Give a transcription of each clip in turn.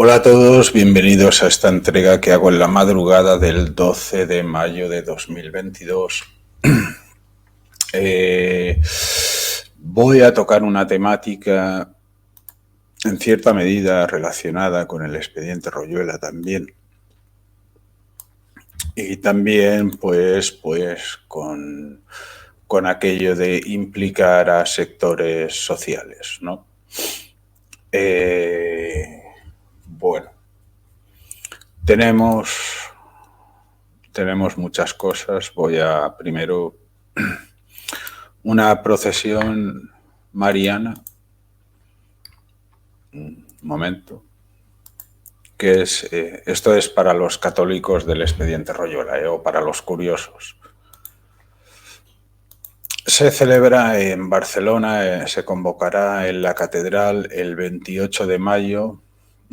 Hola a todos, bienvenidos a esta entrega que hago en la madrugada del 12 de mayo de 2022. Voy a tocar una temática en cierta medida relacionada con el expediente Royuela también. Y también pues con aquello de implicar a sectores sociales, ¿no? Bueno, tenemos muchas cosas. Voy a primero una procesión mariana, un momento, que es, esto es para los católicos del expediente Royuela, o para los curiosos. Se celebra en Barcelona, se convocará en la catedral el 28 de mayo,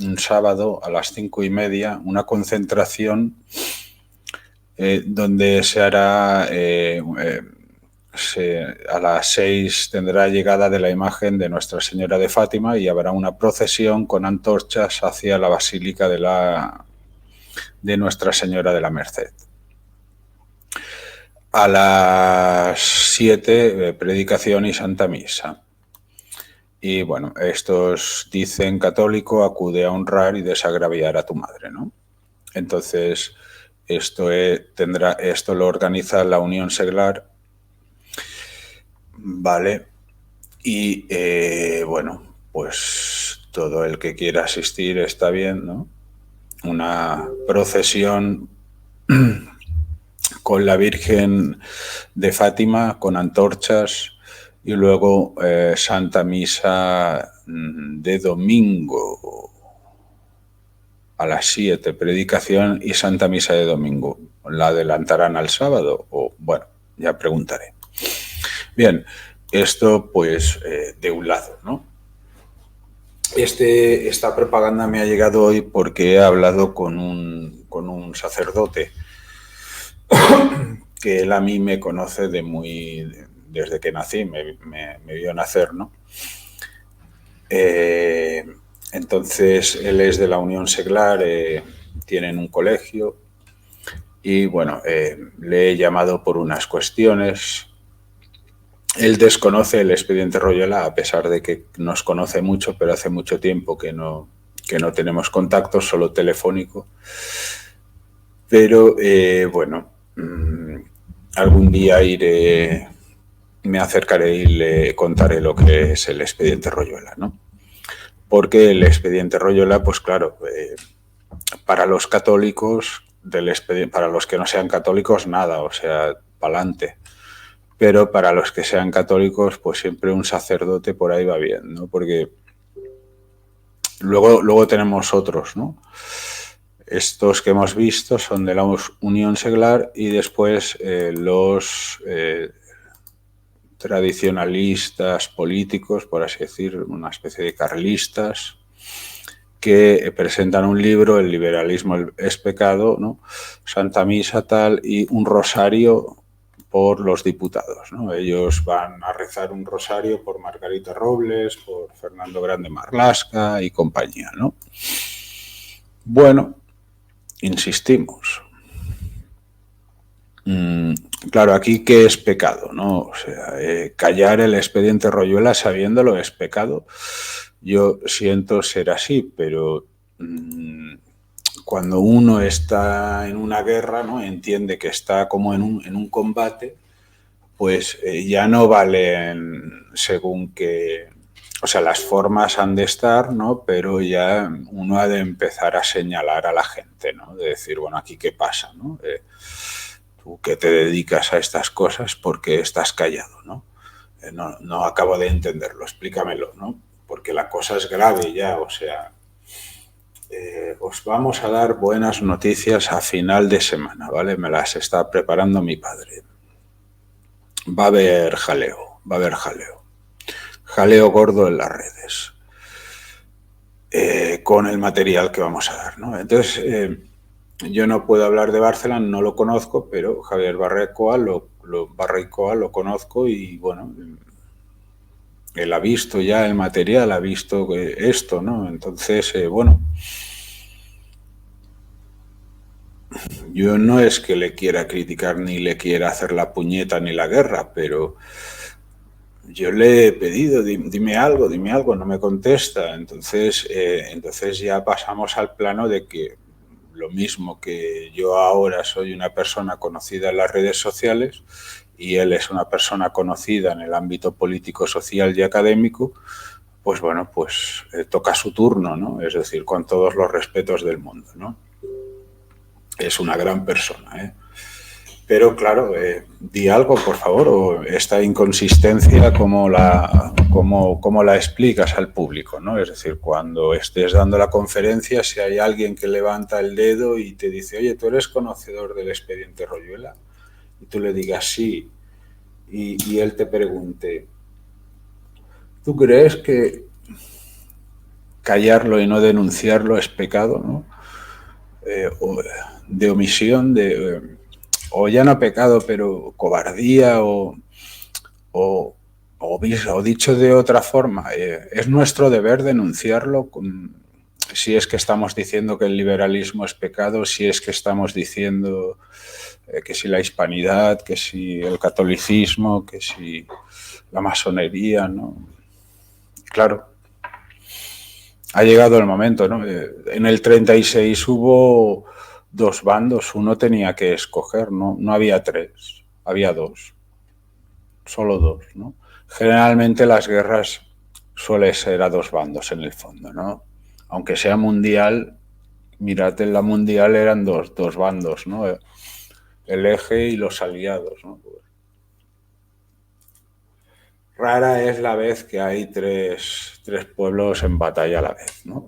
un sábado a las 5:30, una concentración donde se hará... a las 6 tendrá llegada de la imagen de Nuestra Señora de Fátima y habrá una procesión con antorchas hacia la Basílica de Nuestra Señora de la Merced. A las 7, predicación y Santa Misa. Y bueno, estos dicen católico, acude a honrar y desagraviar a tu madre, ¿no? Entonces, esto lo organiza la Unión Seglar. Vale, y bueno, pues todo el que quiera asistir está bien, ¿no? Una procesión con la Virgen de Fátima, con antorchas, y luego Santa Misa de domingo a las 7, predicación y Santa Misa de domingo. ¿La adelantarán al sábado? O bueno, ya preguntaré. Bien, esto pues de un lado, ¿no? Esta propaganda me ha llegado hoy porque he hablado con un sacerdote que él a mí me conoce desde que nací, me vio nacer, ¿no? Entonces él es de la Unión Seglar, tienen un colegio y bueno, le he llamado por unas cuestiones. Él desconoce el expediente Royuela, a pesar de que nos conoce mucho, pero hace mucho tiempo que no tenemos contacto, solo telefónico. Pero bueno, algún día me acercaré y le contaré lo que es el expediente Royuela, ¿no? Porque el expediente Royuela, pues claro, para los católicos, para los que no sean católicos, nada, o sea, pa'lante. Pero para los que sean católicos, pues siempre un sacerdote por ahí va bien, ¿no? Porque luego tenemos otros, ¿no? Estos que hemos visto son de la Unión Seglar y después los tradicionalistas políticos, por así decir, una especie de carlistas, que presentan un libro, El liberalismo es pecado, ¿no? Santa Misa tal, y un rosario por los diputados, ¿no? Ellos van a rezar un rosario por Margarita Robles, por Fernando Grande Marlaska y compañía, ¿no? Bueno, insistimos. Claro, aquí ¿qué es pecado, no? O sea, callar el expediente Royuela sabiéndolo es pecado. Yo siento ser así, pero cuando uno está en una guerra, ¿no? Entiende que está como en un combate, pues ya no valen según que... O sea, las formas han de estar, ¿no? Pero ya uno ha de empezar a señalar a la gente, ¿no? De decir, bueno, aquí qué pasa, ¿no? Tú que te dedicas a estas cosas, ¿por qué estás callado, ¿no? No acabo de entenderlo, explícamelo, ¿no? Porque la cosa es grave ya, o sea... os vamos a dar buenas noticias a final de semana, ¿vale? Me las está preparando mi padre. Va a haber jaleo, jaleo gordo en las redes, con el material que vamos a dar, ¿no? Entonces, yo no puedo hablar de Barcelona, no lo conozco, pero Javier Barrecoa lo conozco y, bueno, él ha visto ya el material, ha visto esto, ¿no? Entonces, bueno, yo no es que le quiera criticar ni le quiera hacer la puñeta ni la guerra, pero yo le he pedido, dime algo, no me contesta. Entonces ya pasamos al plano de que lo mismo que yo ahora soy una persona conocida en las redes sociales y él es una persona conocida en el ámbito político, social y académico, pues bueno, pues toca su turno, ¿no? Es decir, con todos los respetos del mundo, ¿no? Es una gran persona, ¿eh? Pero claro, di algo, por favor, o esta inconsistencia, ¿cómo la explicas al público, ¿no? Es decir, cuando estés dando la conferencia, si hay alguien que levanta el dedo y te dice, oye, ¿tú eres conocedor del expediente Royuela? Y tú le digas sí, y él te pregunte, ¿tú crees que callarlo y no denunciarlo es pecado, ¿no? O de omisión, o ya no pecado, pero cobardía o dicho de otra forma, es nuestro deber denunciarlo si es que estamos diciendo que el liberalismo es pecado, si es que estamos diciendo que si la hispanidad, que si el catolicismo, que si la masonería, ¿no? Claro, ha llegado el momento, ¿no? En el 36 hubo dos bandos, uno tenía que escoger, ¿no? No había tres, había dos, solo dos, ¿no? Generalmente las guerras suelen ser a dos bandos en el fondo, ¿no? Aunque sea mundial, mirad, en la mundial eran dos bandos, ¿no? El eje y los aliados, ¿no? Rara es la vez que hay tres pueblos en batalla a la vez, ¿no?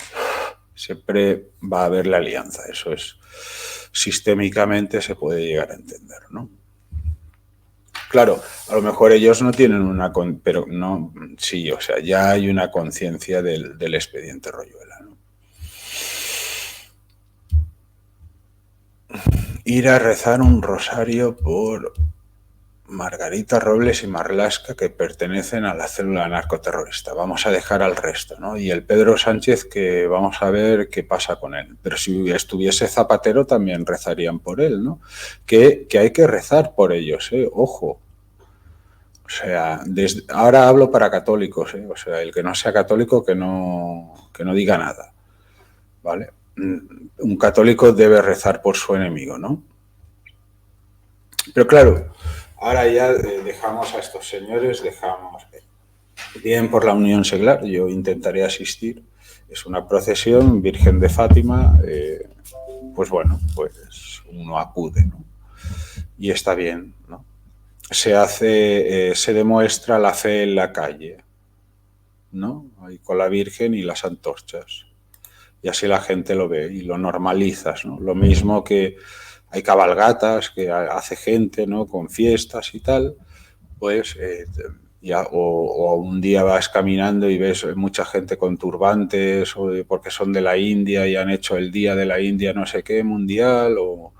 Siempre va a haber la alianza, eso es, sistémicamente se puede llegar a entender, ¿no? Claro, a lo mejor ellos no tienen pero no, sí, o sea, ya hay una conciencia del expediente Royuela, ¿no? Ir a rezar un rosario por Margarita Robles y Marlaska, que pertenecen a la célula narcoterrorista. Vamos a dejar al resto, ¿no? Y el Pedro Sánchez, que vamos a ver qué pasa con él. Pero si estuviese Zapatero, también rezarían por él, ¿no? Que hay que rezar por ellos, ¿eh? Ojo. O sea, ahora hablo para católicos, ¿eh? O sea, el que no sea católico que no diga nada, ¿vale? Un católico debe rezar por su enemigo, ¿no? Pero claro, ahora ya dejamos a estos señores, dejamos bien por la Unión Seglar, yo intentaré asistir, es una procesión, Virgen de Fátima, pues bueno, pues uno acude, ¿no? Y está bien, ¿no? Se demuestra la fe en la calle, ¿no? Ahí con la Virgen y las antorchas. Y así la gente lo ve y lo normalizas, ¿no? Lo mismo que hay cabalgatas que hace gente, ¿no? Con fiestas y tal, pues o un día vas caminando y ves mucha gente con turbantes porque son de la India y han hecho el día de la India no sé qué mundial, o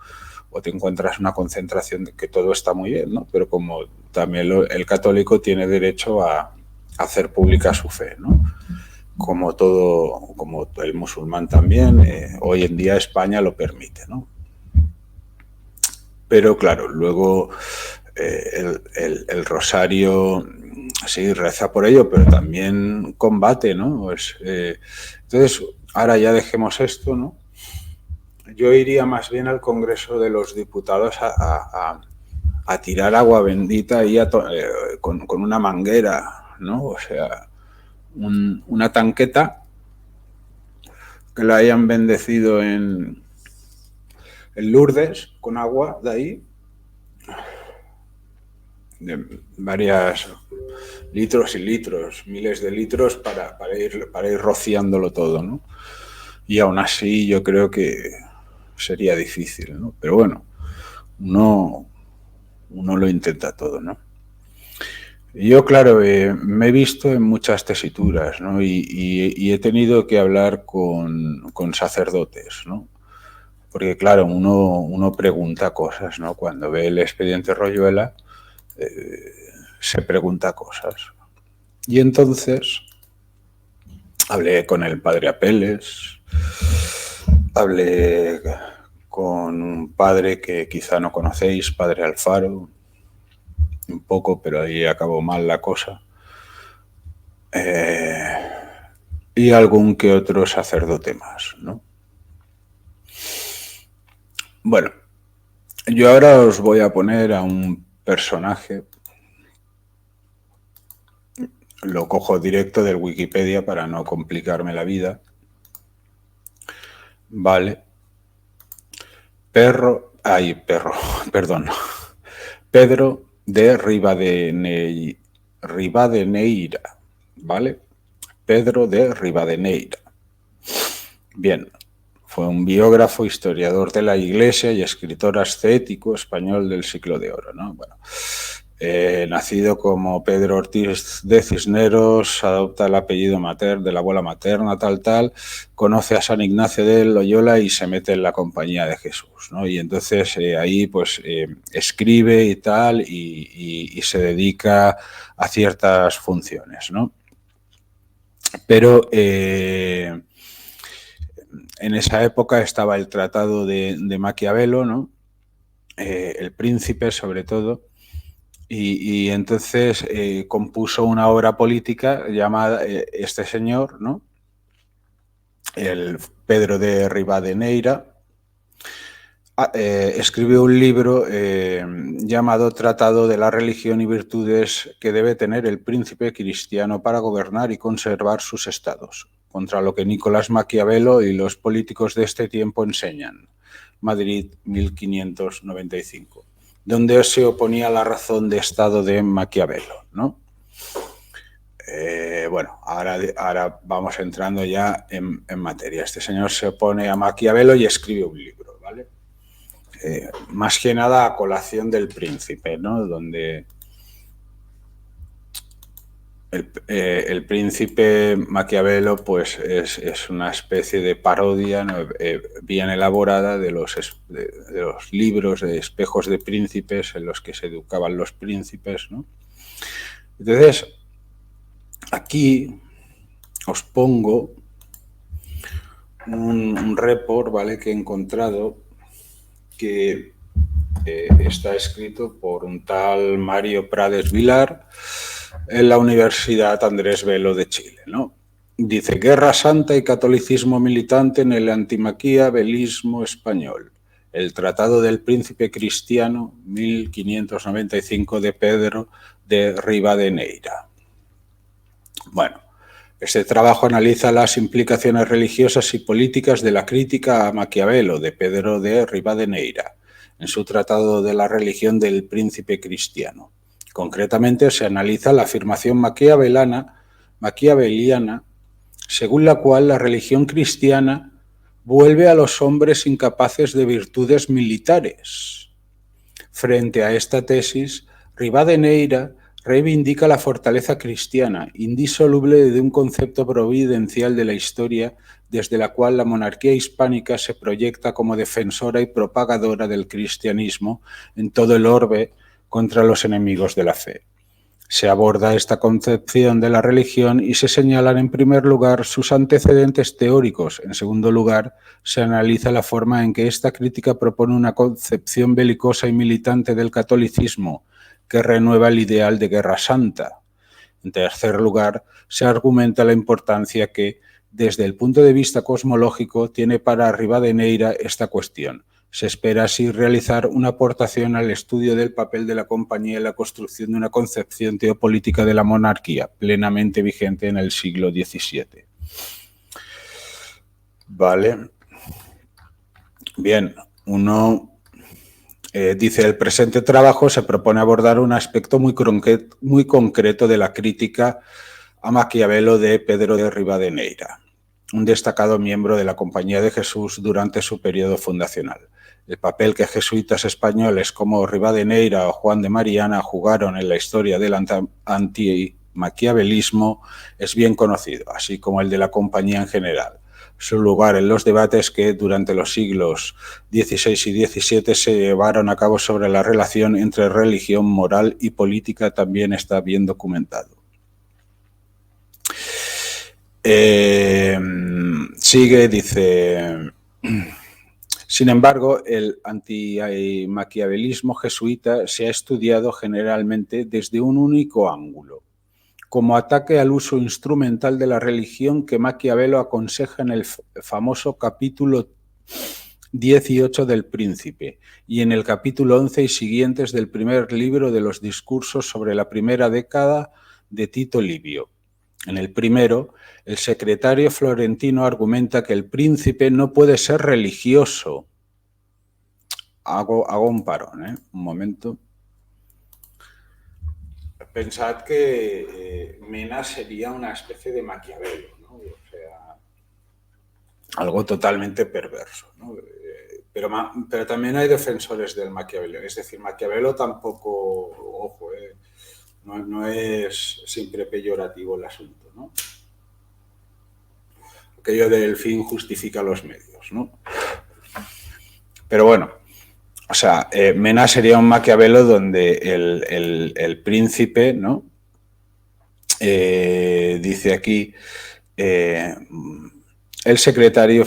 te encuentras una concentración de que todo está muy bien, ¿no? Pero como también el católico tiene derecho a hacer pública su fe, ¿no? Como el musulmán también, hoy en día España lo permite, ¿no? Pero claro, luego el rosario sí reza por ello, pero también combate, ¿no? Entonces, ahora ya dejemos esto, ¿no? Yo iría más bien al Congreso de los Diputados a tirar agua bendita y con una manguera, ¿no? O sea, una tanqueta que la hayan bendecido en Lourdes con agua de ahí, de varias litros y litros, miles de litros para ir rociándolo todo, ¿no? Y aún así yo creo que sería difícil, ¿no? Pero bueno, uno lo intenta todo, ¿no? Yo, claro, me he visto en muchas tesituras, ¿no? Y he tenido que hablar con sacerdotes, ¿no? Porque, claro, uno pregunta cosas, ¿no? Cuando ve el expediente Royuela, se pregunta cosas. Y entonces hablé con el padre Apeles, hablé con un padre que quizá no conocéis, padre Alfaro, un poco, pero ahí acabó mal la cosa. Y algún que otro sacerdote más, ¿no? Bueno, yo ahora os voy a poner a un personaje, lo cojo directo del Wikipedia para no complicarme la vida, ¿vale? Pedro de Rivadeneira, ¿vale? Pedro de Rivadeneira. Bien, fue un biógrafo, historiador de la Iglesia y escritor ascético español del siglo de oro, ¿no? Bueno, nacido como Pedro Ortiz de Cisneros, adopta el apellido de la abuela materna, tal, conoce a San Ignacio de Loyola y se mete en la Compañía de Jesús, ¿no? Y entonces ahí pues escribe y tal y se dedica a ciertas funciones, ¿no? Pero en esa época estaba el Tratado de Maquiavelo, ¿no? El Príncipe, sobre todo, y entonces compuso una obra política llamada este señor, ¿no? El Pedro de Rivadeneira, escribió un libro llamado Tratado de la religión y virtudes que debe tener el príncipe cristiano para gobernar y conservar sus estados, contra lo que Nicolás Maquiavelo y los políticos de este tiempo enseñan. Madrid, 1595, donde se oponía a la razón de Estado de Maquiavelo, ¿no? Bueno, ahora vamos entrando ya en materia. Este señor se opone a Maquiavelo y escribe un libro, ¿vale? Más que nada a colación del Príncipe, ¿no? Donde el Príncipe Maquiavelo pues es una especie de parodia, ¿no? Bien elaborada de los libros de espejos de príncipes en los que se educaban los príncipes, ¿no? Entonces, aquí os pongo un report, ¿vale?, que he encontrado que está escrito por un tal Mario Prades Vilar en la Universidad Andrés Bello de Chile, ¿no? Dice: Guerra Santa y catolicismo militante en el antimaquiavelismo español. El Tratado del Príncipe Cristiano, 1595, de Pedro de Rivadeneira. Bueno, este trabajo analiza las implicaciones religiosas y políticas de la crítica a Maquiavelo de Pedro de Rivadeneira en su Tratado de la religión del Príncipe Cristiano. Concretamente se analiza la afirmación maquiaveliana, según la cual la religión cristiana vuelve a los hombres incapaces de virtudes militares. Frente a esta tesis, Rivadeneira reivindica la fortaleza cristiana, indisoluble de un concepto providencial de la historia, desde la cual la monarquía hispánica se proyecta como defensora y propagadora del cristianismo en todo el orbe contra los enemigos de la fe. Se aborda esta concepción de la religión y se señalan en primer lugar sus antecedentes teóricos. En segundo lugar, se analiza la forma en que esta crítica propone una concepción belicosa y militante del catolicismo que renueva el ideal de guerra santa. En tercer lugar, se argumenta la importancia que, desde el punto de vista cosmológico, tiene para Rivadeneira esta cuestión. Se espera así realizar una aportación al estudio del papel de la Compañía en la construcción de una concepción teopolítica de la monarquía, plenamente vigente en el siglo XVII. Vale. Bien, dice: el presente trabajo se propone abordar un aspecto muy concreto de la crítica a Maquiavelo de Pedro de Rivadeneira, un destacado miembro de la Compañía de Jesús durante su periodo fundacional. El papel que jesuitas españoles como Rivadeneira o Juan de Mariana jugaron en la historia del antimaquiavelismo es bien conocido, así como el de la Compañía en general. Su lugar en los debates que durante los siglos XVI y XVII se llevaron a cabo sobre la relación entre religión, moral y política también está bien documentado. Sigue, dice: Sin embargo, el antimaquiavelismo jesuita se ha estudiado generalmente desde un único ángulo, como ataque al uso instrumental de la religión que Maquiavelo aconseja en el famoso capítulo 18 del Príncipe y en el capítulo 11 y siguientes del primer libro de los discursos sobre la primera década de Tito Livio. En el primero, el secretario florentino argumenta que el príncipe no puede ser religioso. Hago un parón, un momento. Pensad que Mena sería una especie de Maquiavelo, ¿no? O sea, algo totalmente perverso, ¿no? Pero también hay defensores del Maquiavelo. Es decir, Maquiavelo tampoco, ojo, no es siempre peyorativo el asunto, ¿no? Aquello del fin justifica los medios, ¿no? Pero bueno, o sea, Mena sería un Maquiavelo donde el príncipe, ¿no? Dice aquí, el secretario,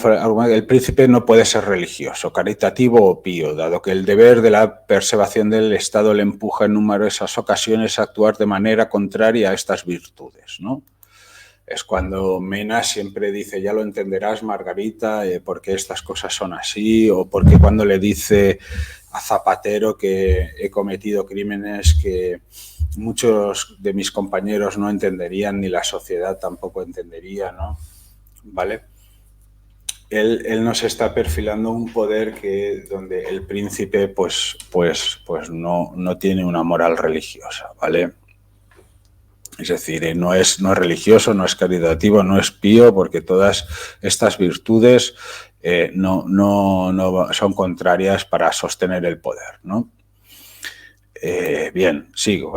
el príncipe no puede ser religioso, caritativo o pío, dado que el deber de la preservación del Estado le empuja en numerosas ocasiones a actuar de manera contraria a estas virtudes, ¿no? Es cuando Mena siempre dice, ya lo entenderás, Margarita, por qué estas cosas son así, o porque cuando le dice a Zapatero que he cometido crímenes que muchos de mis compañeros no entenderían, ni la sociedad tampoco entendería, ¿no? ¿Vale? Él nos está perfilando un poder donde el príncipe pues no tiene una moral religiosa, ¿vale? Es decir, no es religioso, no es caritativo, no es pío, porque todas estas virtudes no son contrarias para sostener el poder, ¿no? Bien, sigo,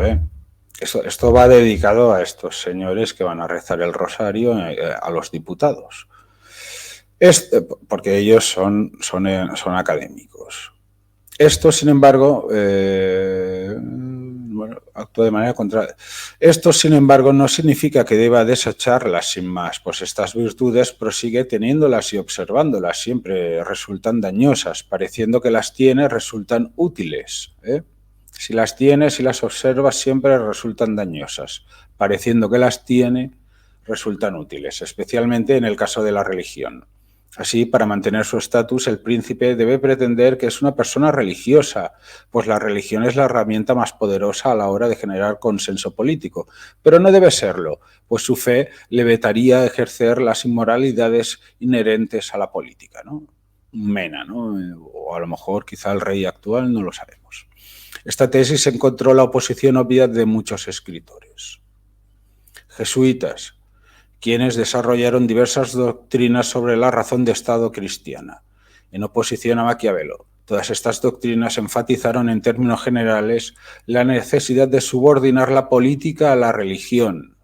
Esto va dedicado a estos señores que van a rezar el rosario a los diputados. Porque ellos son académicos. Esto, sin embargo, actúa de manera contraria. Esto, sin embargo, no significa que deba desecharlas sin más, pues estas virtudes prosigue teniéndolas y observándolas, siempre resultan dañosas, pareciendo que las tiene, resultan útiles. Si las tiene, si las observa, siempre resultan dañosas, pareciendo que las tiene, resultan útiles, especialmente en el caso de la religión. Así, para mantener su estatus, el príncipe debe pretender que es una persona religiosa, pues la religión es la herramienta más poderosa a la hora de generar consenso político. Pero no debe serlo, pues su fe le vetaría ejercer las inmoralidades inherentes a la política, ¿no? Mena, ¿no? O a lo mejor quizá el rey actual, no lo sabemos. Esta tesis encontró la oposición obvia de muchos escritores. Jesuitas, quienes desarrollaron diversas doctrinas sobre la razón de Estado cristiana, en oposición a Maquiavelo. Todas estas doctrinas enfatizaron en términos generales la necesidad de subordinar la política a la religión.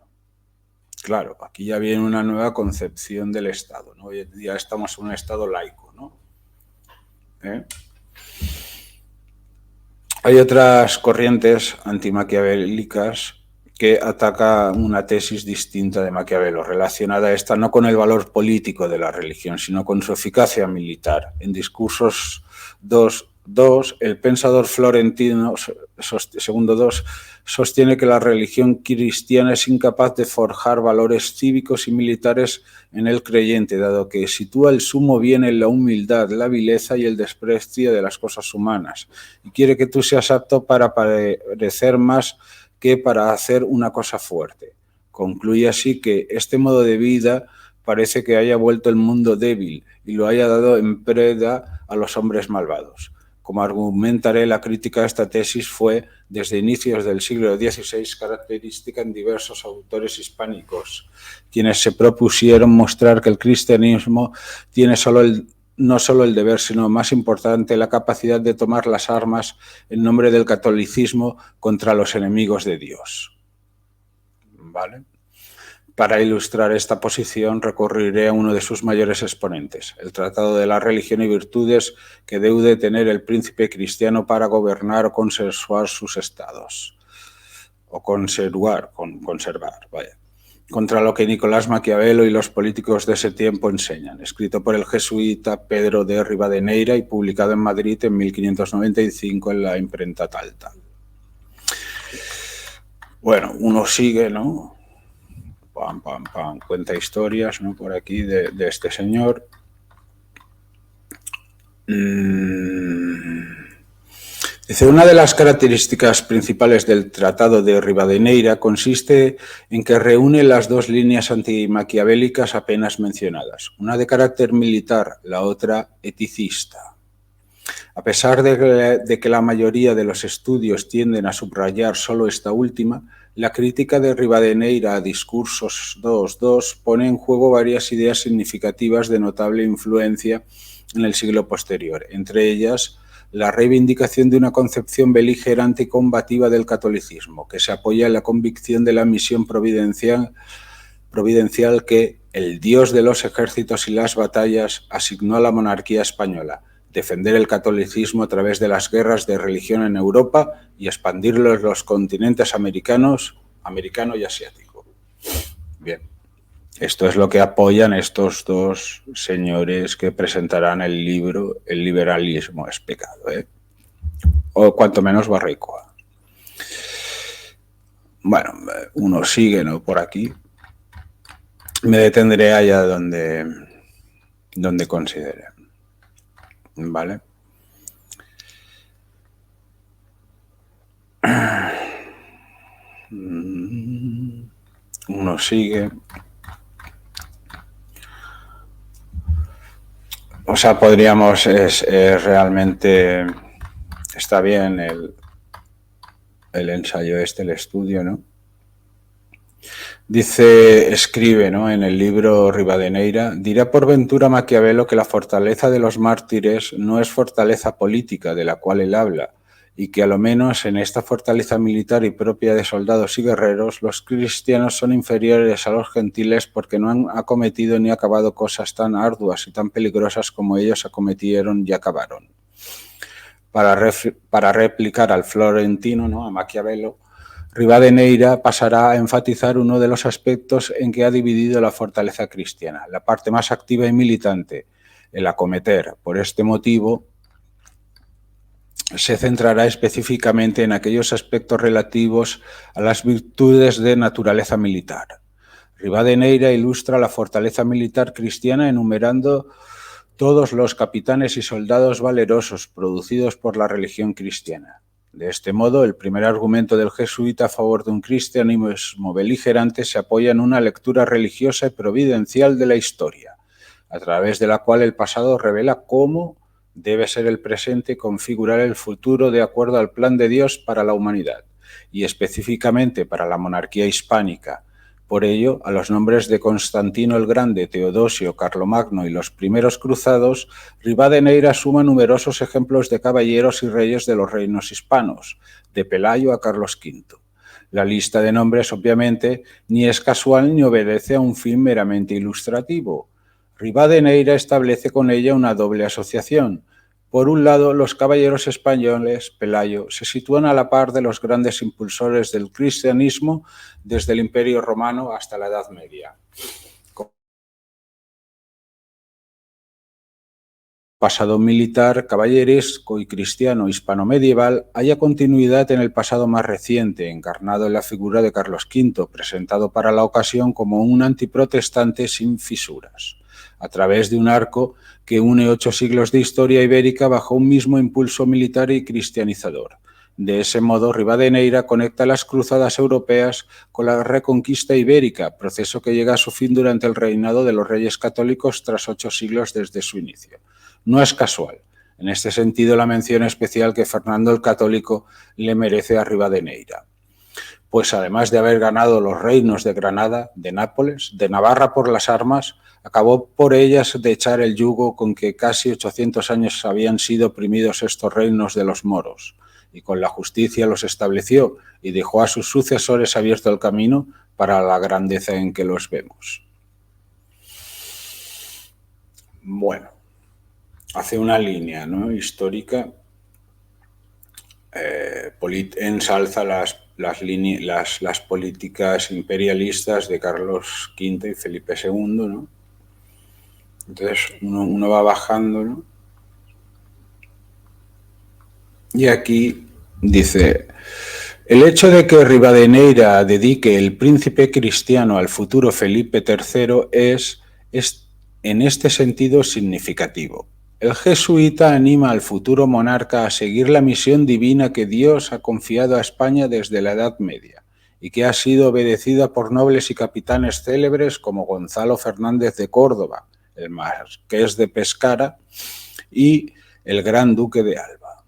Claro, aquí ya viene una nueva concepción del Estado, ¿no? Hoy en día estamos en un Estado laico, ¿no? Hay otras corrientes antimaquiavélicas que ataca una tesis distinta de Maquiavelo, relacionada a esta no con el valor político de la religión, sino con su eficacia militar. En Discursos 2, el pensador florentino, segundo 2, sostiene que la religión cristiana es incapaz de forjar valores cívicos y militares en el creyente, dado que sitúa el sumo bien en la humildad, la vileza y el desprecio de las cosas humanas, y quiere que tú seas apto para parecer más que para hacer una cosa fuerte. Concluye así que este modo de vida parece que haya vuelto el mundo débil y lo haya dado en preda a los hombres malvados. Como argumentaré, la crítica a esta tesis fue, desde inicios del siglo XVI, característica en diversos autores hispánicos, quienes se propusieron mostrar que el cristianismo tiene no solo el deber, sino más importante, la capacidad de tomar las armas en nombre del catolicismo contra los enemigos de Dios. ¿Vale? Para ilustrar esta posición recurriré a uno de sus mayores exponentes, el Tratado de la Religión y Virtudes que debe tener el príncipe cristiano para gobernar o conservar sus estados. O conservar, vaya. contra lo que Nicolás Maquiavelo y los políticos de ese tiempo enseñan, escrito por el jesuita Pedro de Rivadeneira y publicado en Madrid en 1595 en la imprenta Tal. Bueno, uno sigue, ¿no? Pam, pam, pam, cuenta historias, ¿no? Por aquí de este señor. Dice, una de las características principales del Tratado de Rivadeneira consiste en que reúne las dos líneas antimaquiavélicas apenas mencionadas, una de carácter militar, la otra eticista. A pesar de que la mayoría de los estudios tienden a subrayar solo esta última, la crítica de Rivadeneira a Discursos 2.2 pone en juego varias ideas significativas de notable influencia en el siglo posterior, entre ellas la reivindicación de una concepción beligerante y combativa del catolicismo, que se apoya en la convicción de la misión providencial que el Dios de los ejércitos y las batallas asignó a la monarquía española, defender el catolicismo a través de las guerras de religión en Europa y expandirlo en los continentes americano y asiático. Bien, esto es lo que apoyan estos dos señores que presentarán el libro El liberalismo es pecado, o cuanto menos Barricoa. Bueno, uno sigue, ¿no? Por aquí. Me detendré allá donde considere. ¿Vale? Uno sigue. O sea, podríamos, realmente, está bien el ensayo el estudio, ¿no? Dice, escribe, ¿no? En el libro Rivadeneira, dirá por ventura Maquiavelo que la fortaleza de los mártires no es fortaleza política de la cual él habla, y que a lo menos en esta fortaleza militar y propia de soldados y guerreros, los cristianos son inferiores a los gentiles porque no han acometido ni acabado cosas tan arduas y tan peligrosas como ellos acometieron y acabaron. Para replicar al florentino, ¿no? A Maquiavelo, Rivadeneira pasará a enfatizar uno de los aspectos en que ha dividido la fortaleza cristiana, la parte más activa y militante, el acometer. Por este motivo, se centrará específicamente en aquellos aspectos relativos a las virtudes de naturaleza militar. Rivadeneira ilustra la fortaleza militar cristiana enumerando todos los capitanes y soldados valerosos producidos por la religión cristiana. De este modo, el primer argumento del jesuita a favor de un cristianismo beligerante se apoya en una lectura religiosa y providencial de la historia, a través de la cual el pasado revela cómo debe ser el presente y configurar el futuro de acuerdo al plan de Dios para la humanidad, y específicamente para la monarquía hispánica. Por ello, a los nombres de Constantino el Grande, Teodosio, Carlomagno y los primeros cruzados, Rivadeneira suma numerosos ejemplos de caballeros y reyes de los reinos hispanos, de Pelayo a Carlos V. La lista de nombres, obviamente, ni es casual ni obedece a un fin meramente ilustrativo. Rivadeneira establece con ella una doble asociación. Por un lado, los caballeros españoles, Pelayo, se sitúan a la par de los grandes impulsores del cristianismo desde el Imperio Romano hasta la Edad Media. Pasado militar, caballeresco y cristiano hispano-medieval, haya continuidad en el pasado más reciente, encarnado en la figura de Carlos V, presentado para la ocasión como un antiprotestante sin fisuras, a través de un arco que une 8 siglos de historia ibérica bajo un mismo impulso militar y cristianizador. De ese modo, Rivadeneira conecta las cruzadas europeas con la reconquista ibérica, proceso que llega a su fin durante el reinado de los reyes católicos tras 8 siglos desde su inicio. No es casual. En este sentido, la mención especial que Fernando el Católico le merece a Rivadeneira. Pues además de haber ganado los reinos de Granada, de Nápoles, de Navarra por las armas, acabó por ellas de echar el yugo con que casi 800 años habían sido oprimidos estos reinos de los moros, y con la justicia los estableció y dejó a sus sucesores abierto el camino para la grandeza en que los vemos. Bueno, hace una línea, ¿no?, histórica, ensalza las las políticas imperialistas de Carlos V y Felipe II, ¿no? Entonces uno va bajando, ¿no? Y aquí dice: el hecho de que Rivadeneira dedique El Príncipe Cristiano al futuro Felipe III es en este sentido significativo. El jesuita anima al futuro monarca a seguir la misión divina que Dios ha confiado a España desde la Edad Media y que ha sido obedecida por nobles y capitanes célebres como Gonzalo Fernández de Córdoba, el marqués de Pescara y el gran duque de Alba,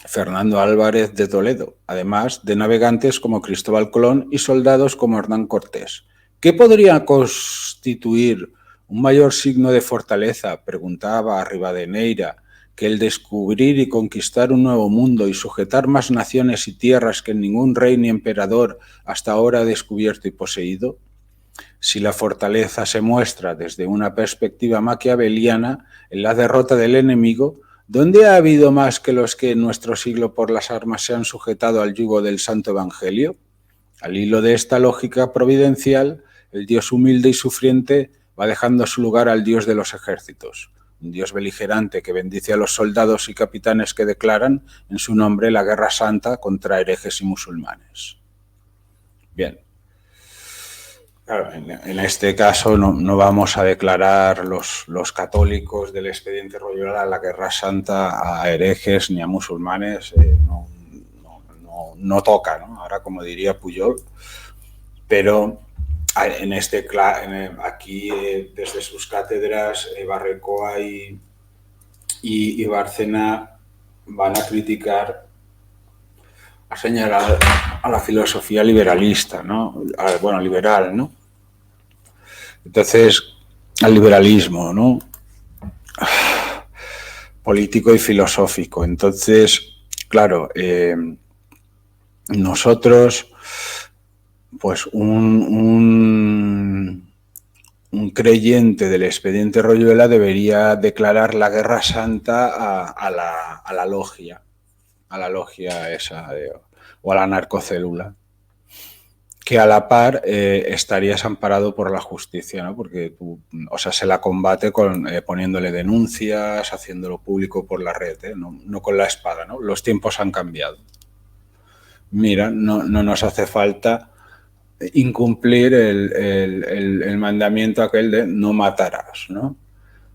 Fernando Álvarez de Toledo, además de navegantes como Cristóbal Colón y soldados como Hernán Cortés. ¿Qué podría constituir un mayor signo de fortaleza, preguntaba a Rivadeneira, que el descubrir y conquistar un nuevo mundo y sujetar más naciones y tierras que ningún rey ni emperador hasta ahora ha descubierto y poseído? Si la fortaleza se muestra desde una perspectiva maquiaveliana en la derrota del enemigo, ¿dónde ha habido más que los que en nuestro siglo por las armas se han sujetado al yugo del Santo Evangelio? Al hilo de esta lógica providencial, el Dios humilde y sufriente va dejando su lugar al Dios de los ejércitos, un Dios beligerante que bendice a los soldados y capitanes que declaran en su nombre la guerra santa contra herejes y musulmanes. Bien. Claro, en este caso no vamos a declarar los católicos del expediente Royola la guerra santa a herejes ni a musulmanes, no toca, ¿no? Ahora, como diría Pujol, pero aquí desde sus cátedras Barrecoa y Bárcena van a criticar, a señalar a la filosofía liberalista, ¿no? Liberal, ¿no? Entonces, al liberalismo, ¿no? Político y filosófico. Entonces, claro, nosotros, pues un creyente del expediente Royuela debería declarar la guerra santa a la logia esa, o a la narcocélula, que a la par estarías amparado por la justicia, ¿no? Porque tú, se la combate poniéndole denuncias, haciéndolo público por la red, no con la espada, ¿no? Los tiempos han cambiado. Mira, no nos hace falta incumplir el mandamiento aquel de no matarás, ¿no?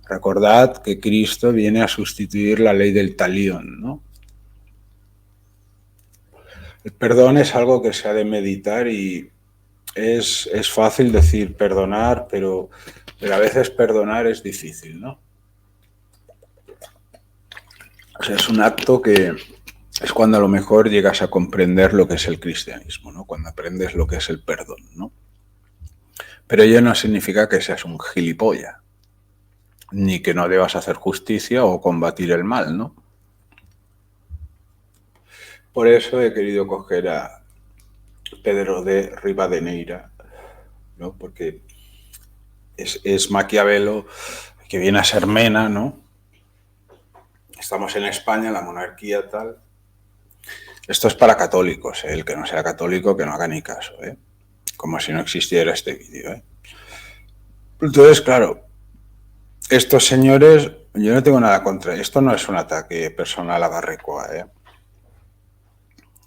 Recordad que Cristo viene a sustituir la ley del talión, ¿no? El perdón es algo que se ha de meditar y es fácil decir perdonar, pero a veces perdonar es difícil, ¿no? O sea, es un acto que es cuando a lo mejor llegas a comprender lo que es el cristianismo, ¿no? Cuando aprendes lo que es el perdón, ¿no? Pero ello no significa que seas un gilipollas, ni que no debas hacer justicia o combatir el mal, ¿no? Por eso he querido coger a Pedro de Rivadeneira, ¿no? Porque es Maquiavelo, que viene a ser Mena, ¿no? Estamos en España, la monarquía tal. Esto es para católicos, ¿eh? El que no sea católico que no haga ni caso, ¿eh? Como si no existiera este vídeo, ¿eh? Entonces, claro, estos señores, yo no tengo nada contra. Esto no es un ataque personal a Barrecoa, ¿eh?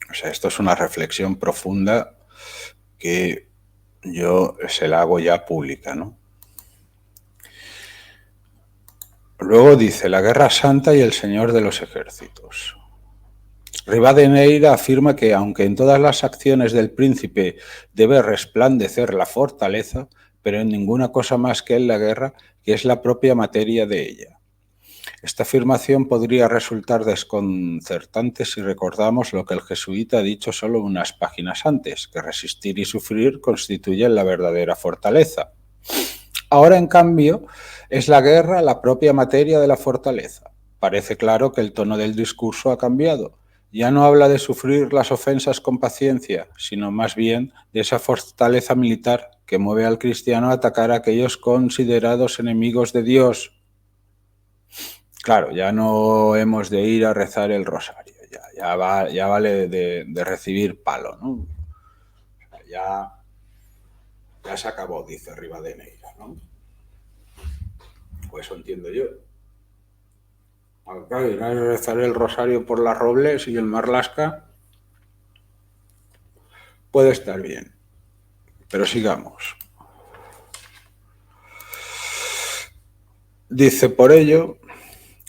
O sea, esto es una reflexión profunda que yo se la hago ya pública, ¿no? Luego dice, la Guerra Santa y el Señor de los Ejércitos. Rivadeneira afirma que, aunque en todas las acciones del príncipe debe resplandecer la fortaleza, pero en ninguna cosa más que en la guerra, que es la propia materia de ella. Esta afirmación podría resultar desconcertante si recordamos lo que el jesuita ha dicho solo unas páginas antes, que resistir y sufrir constituyen la verdadera fortaleza. Ahora, en cambio, es la guerra la propia materia de la fortaleza. Parece claro que el tono del discurso ha cambiado. Ya no habla de sufrir las ofensas con paciencia, sino más bien de esa fortaleza militar que mueve al cristiano a atacar a aquellos considerados enemigos de Dios. Claro, ya no hemos de ir a rezar el rosario, ya vale de recibir palo, ¿no? Ya se acabó, dice Rivadeneira, ¿no? Pues eso entiendo yo. Acá ir a rezar el rosario por las Robles y el Marlaska puede estar bien, pero sigamos. Dice, por ello,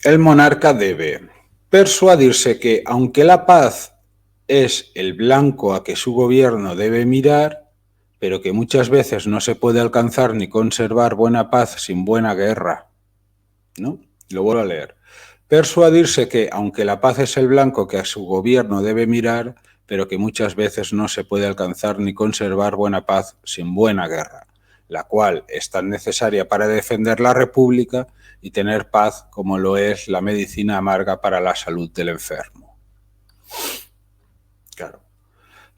el monarca debe persuadirse que, aunque la paz es el blanco a que su gobierno debe mirar, pero que muchas veces no se puede alcanzar ni conservar buena paz sin buena guerra, ¿no? Lo vuelvo a leer. Persuadirse que, aunque la paz es el blanco que a su gobierno debe mirar, pero que muchas veces no se puede alcanzar ni conservar buena paz sin buena guerra, la cual es tan necesaria para defender la República y tener paz como lo es la medicina amarga para la salud del enfermo. Claro.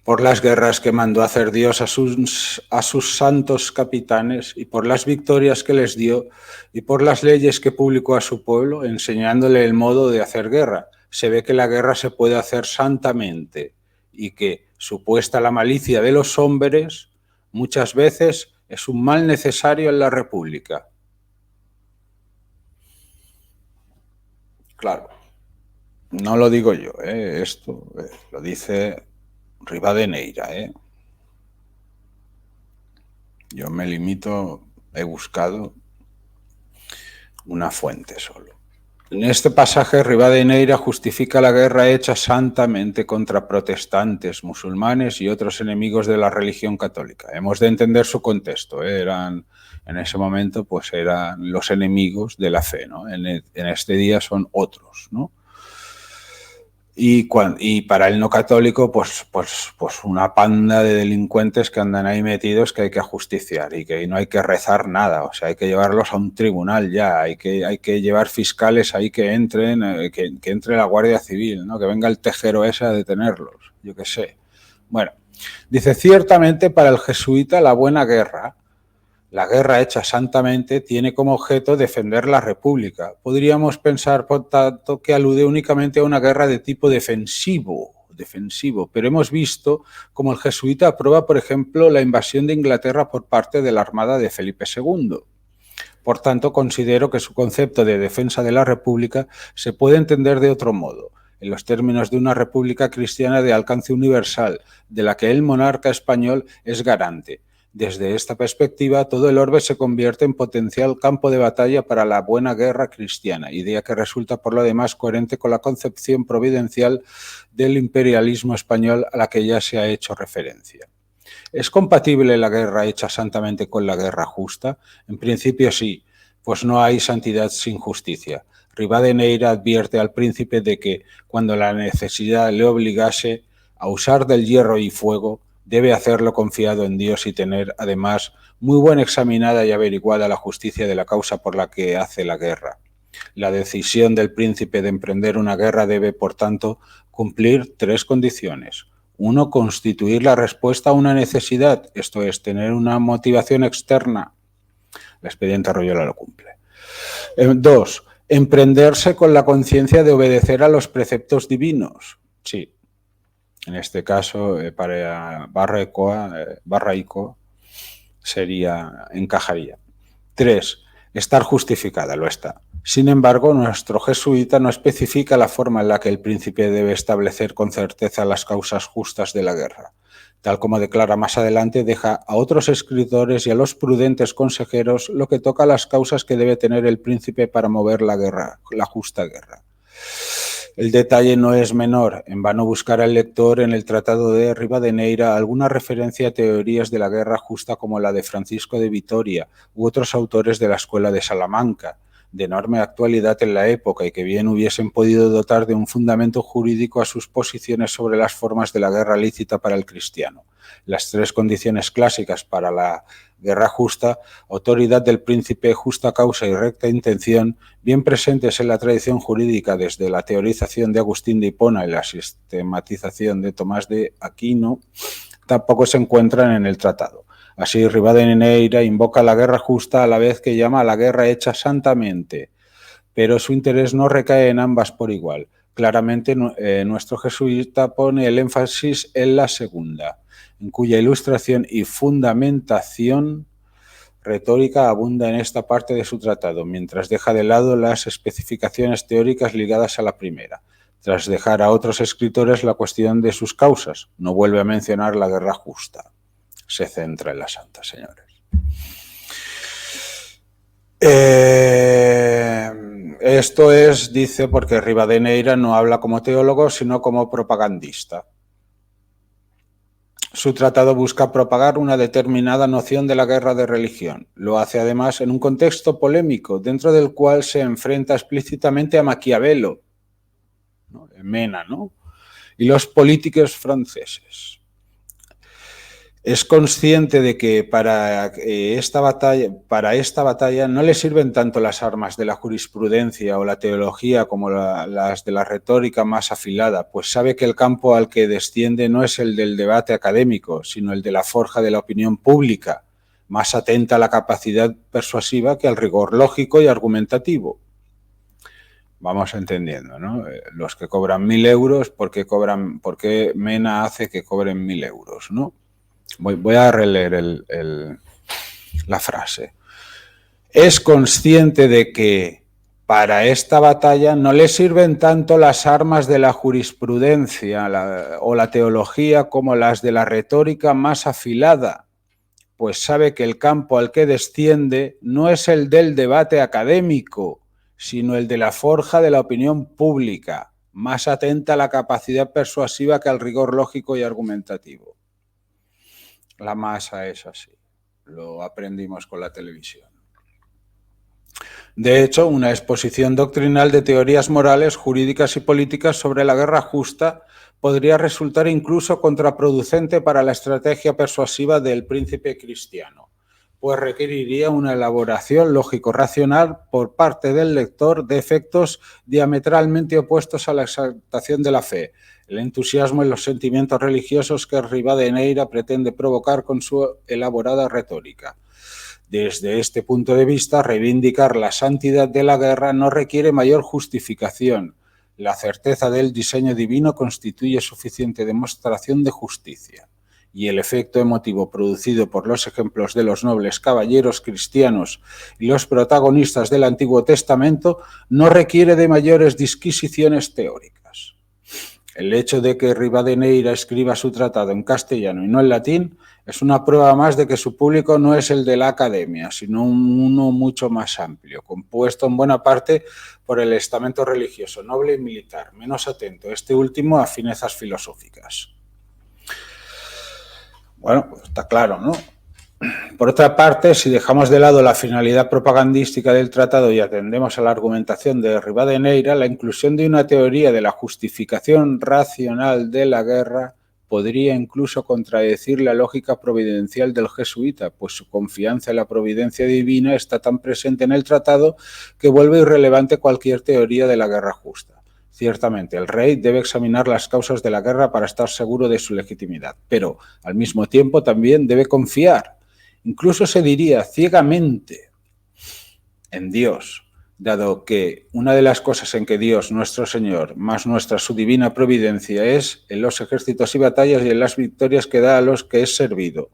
Por las guerras que mandó hacer Dios a sus santos capitanes y por las victorias que les dio y por las leyes que publicó a su pueblo, enseñándole el modo de hacer guerra. Se ve que la guerra se puede hacer santamente y que, supuesta la malicia de los hombres, muchas veces es un mal necesario en la República. Claro, no lo digo yo, esto lo dice Rivadeneira, Yo me limito, he buscado una fuente solo. En este pasaje, Rivadeneira justifica la guerra hecha santamente contra protestantes, musulmanes y otros enemigos de la religión católica. Hemos de entender su contexto. En ese momento, pues eran los enemigos de la fe, ¿no? En este día son otros, ¿no? Y para el no católico, pues una panda de delincuentes que andan ahí metidos que hay que ajusticiar y que no hay que rezar nada. O sea, hay que llevarlos a un tribunal ya, hay que llevar fiscales ahí que entren, que entre la Guardia Civil, ¿no? Que venga el tejero ese a detenerlos, yo qué sé. Bueno, dice, ciertamente para el jesuita la buena guerra, la guerra hecha santamente, tiene como objeto defender la República. Podríamos pensar, por tanto, que alude únicamente a una guerra de tipo defensivo, pero hemos visto como el jesuita aprueba, por ejemplo, la invasión de Inglaterra por parte de la Armada de Felipe II. Por tanto, considero que su concepto de defensa de la República se puede entender de otro modo, en los términos de una república cristiana de alcance universal, de la que el monarca español es garante. Desde esta perspectiva, todo el orbe se convierte en potencial campo de batalla para la buena guerra cristiana, idea que resulta por lo demás coherente con la concepción providencial del imperialismo español a la que ya se ha hecho referencia. ¿Es compatible la guerra hecha santamente con la guerra justa? En principio sí, pues no hay santidad sin justicia. Rivadeneira advierte al príncipe de que, cuando la necesidad le obligase a usar del hierro y fuego, debe hacerlo confiado en Dios y tener, además, muy bien examinada y averiguada la justicia de la causa por la que hace la guerra. La decisión del príncipe de emprender una guerra debe, por tanto, cumplir 3 condiciones. 1, constituir la respuesta a una necesidad, esto es, tener una motivación externa. El expediente Arroyola lo cumple. 2, emprenderse con la conciencia de obedecer a los preceptos divinos. Sí. En este caso, para Barraico encajaría. 3, estar justificada, lo está. Sin embargo, nuestro jesuita no especifica la forma en la que el príncipe debe establecer con certeza las causas justas de la guerra. Tal como declara más adelante, deja a otros escritores y a los prudentes consejeros lo que toca a las causas que debe tener el príncipe para mover la guerra, la justa guerra. El detalle no es menor. En vano buscará el lector en el Tratado de Rivadeneira alguna referencia a teorías de la guerra justa como la de Francisco de Vitoria u otros autores de la Escuela de Salamanca, de enorme actualidad en la época y que bien hubiesen podido dotar de un fundamento jurídico a sus posiciones sobre las formas de la guerra lícita para el cristiano. Las 3 condiciones clásicas para la guerra justa, autoridad del príncipe, justa causa y recta intención, bien presentes en la tradición jurídica desde la teorización de Agustín de Hipona y la sistematización de Tomás de Aquino, tampoco se encuentran en el tratado. Así, Rivadeneira invoca la guerra justa a la vez que llama a la guerra hecha santamente, pero su interés no recae en ambas por igual. Claramente, nuestro jesuita pone el énfasis en la segunda, en cuya ilustración y fundamentación retórica abunda en esta parte de su tratado, mientras deja de lado las especificaciones teóricas ligadas a la primera. Tras dejar a otros escritores la cuestión de sus causas, no vuelve a mencionar la guerra justa. Se centra en la santa, señores. Esto es, dice, porque Rivadeneira no habla como teólogo, sino como propagandista. Su tratado busca propagar una determinada noción de la guerra de religión. Lo hace además en un contexto polémico, dentro del cual se enfrenta explícitamente a Maquiavelo, ¿no? Mena, ¿no? Y los políticos franceses. Es consciente de que para esta batalla no le sirven tanto las armas de la jurisprudencia o la teología como las de la retórica más afilada, pues sabe que el campo al que desciende no es el del debate académico, sino el de la forja de la opinión pública, más atenta a la capacidad persuasiva que al rigor lógico y argumentativo. Vamos entendiendo, ¿no? Los que cobran 1.000 euros, ¿por qué Mena hace que cobren 1.000 euros, ¿no? Voy a releer la frase. Es consciente de que para esta batalla no le sirven tanto las armas de la jurisprudencia o la teología como las de la retórica más afilada, pues sabe que el campo al que desciende no es el del debate académico, sino el de la forja de la opinión pública, más atenta a la capacidad persuasiva que al rigor lógico y argumentativo. La masa es así, lo aprendimos con la televisión. De hecho, una exposición doctrinal de teorías morales, jurídicas y políticas sobre la guerra justa podría resultar incluso contraproducente para la estrategia persuasiva del príncipe cristiano, pues requeriría una elaboración lógico-racional por parte del lector de efectos diametralmente opuestos a la exaltación de la fe, el entusiasmo y los sentimientos religiosos que Rivadeneira pretende provocar con su elaborada retórica. Desde este punto de vista, reivindicar la santidad de la guerra no requiere mayor justificación. La certeza del diseño divino constituye suficiente demostración de justicia, y el efecto emotivo producido por los ejemplos de los nobles caballeros cristianos y los protagonistas del Antiguo Testamento no requiere de mayores disquisiciones teóricas. El hecho de que Rivadeneira escriba su tratado en castellano y no en latín es una prueba más de que su público no es el de la academia, sino uno mucho más amplio, compuesto en buena parte por el estamento religioso, noble y militar, menos atento, este último, a finezas filosóficas. Bueno, pues está claro, ¿no? Por otra parte, si dejamos de lado la finalidad propagandística del tratado y atendemos a la argumentación de Rivadeneira, la inclusión de una teoría de la justificación racional de la guerra podría incluso contradecir la lógica providencial del jesuita, pues su confianza en la providencia divina está tan presente en el tratado que vuelve irrelevante cualquier teoría de la guerra justa. Ciertamente, el rey debe examinar las causas de la guerra para estar seguro de su legitimidad, pero al mismo tiempo también debe confiar, incluso se diría ciegamente, en Dios, dado que una de las cosas en que Dios, nuestro Señor, más nuestra su divina providencia es en los ejércitos y batallas y en las victorias que da a los que es servido,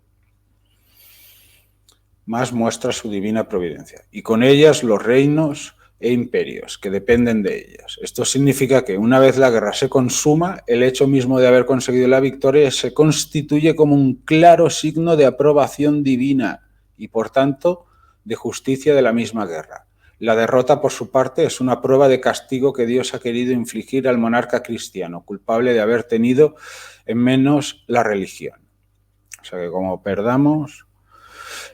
más muestra su divina providencia, y con ellas los reinos e imperios que dependen de ellas. Esto significa que una vez la guerra se consuma, el hecho mismo de haber conseguido la victoria se constituye como un claro signo de aprobación divina y, por tanto, de justicia de la misma guerra. La derrota, por su parte, es una prueba de castigo que Dios ha querido infligir al monarca cristiano, culpable de haber tenido en menos la religión. O sea que como perdamos...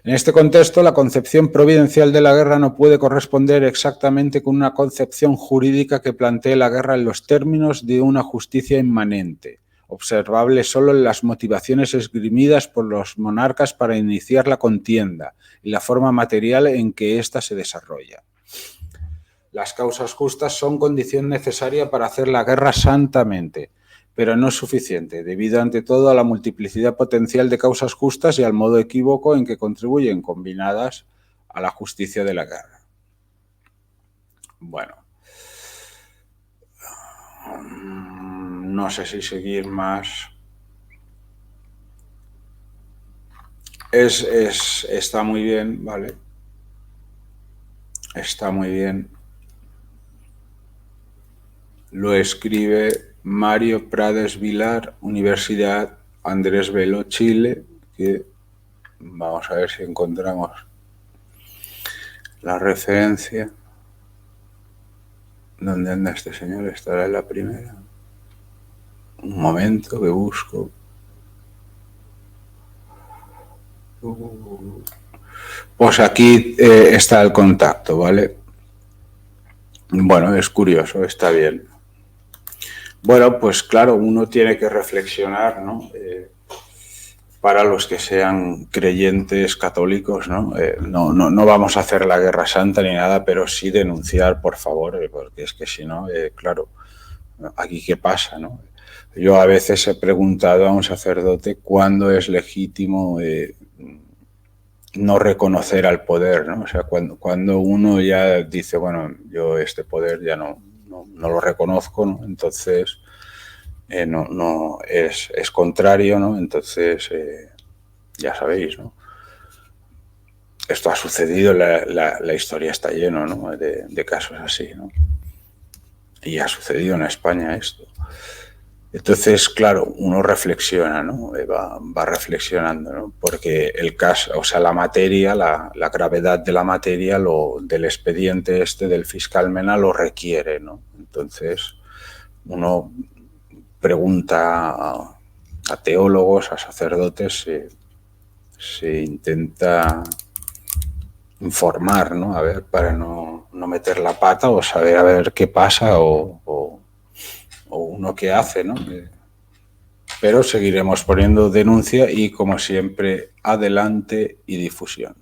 En este contexto, la concepción providencial de la guerra no puede corresponder exactamente con una concepción jurídica que plantee la guerra en los términos de una justicia inmanente, observable solo en las motivaciones esgrimidas por los monarcas para iniciar la contienda y la forma material en que ésta se desarrolla. Las causas justas son condición necesaria para hacer la guerra santamente, pero no es suficiente, debido ante todo a la multiplicidad potencial de causas justas y al modo equívoco en que contribuyen combinadas a la justicia de la guerra. Bueno, no sé si seguir más. Está muy bien, ¿vale? Está muy bien. Lo escribe Mario Prades Vilar, Universidad Andrés Bello, Chile, que vamos a ver si encontramos la referencia. ¿Dónde anda este señor? Estará en la primera. Un momento que busco. Pues aquí está el contacto, ¿vale? Bueno, es curioso, está bien. Bueno, pues claro, uno tiene que reflexionar, ¿no? Para los que sean creyentes católicos, ¿no? No vamos a hacer la guerra santa ni nada, pero sí denunciar, por favor, porque es que si no, claro, aquí qué pasa, ¿no? Yo a veces he preguntado a un sacerdote cuándo es legítimo no reconocer al poder, ¿no? O sea, cuando uno ya dice, bueno, yo este poder ya no lo reconozco, ¿no? Entonces no es contrario, ¿no? Entonces ya sabéis, ¿no? Esto ha sucedido, la historia está lleno, ¿no? de casos así, ¿no? Y ha sucedido en España esto. Entonces, claro, uno reflexiona, ¿no? Va reflexionando, ¿no? Porque el caso, o sea, la materia, la gravedad de la materia, del expediente este del fiscal Mena lo requiere, ¿no? Entonces, uno pregunta a teólogos, a sacerdotes, se intenta informar, ¿no? A ver, para no meter la pata o saber a ver qué pasa o uno qué hace, ¿no? Pero seguiremos poniendo denuncia y, como siempre, adelante y difusión.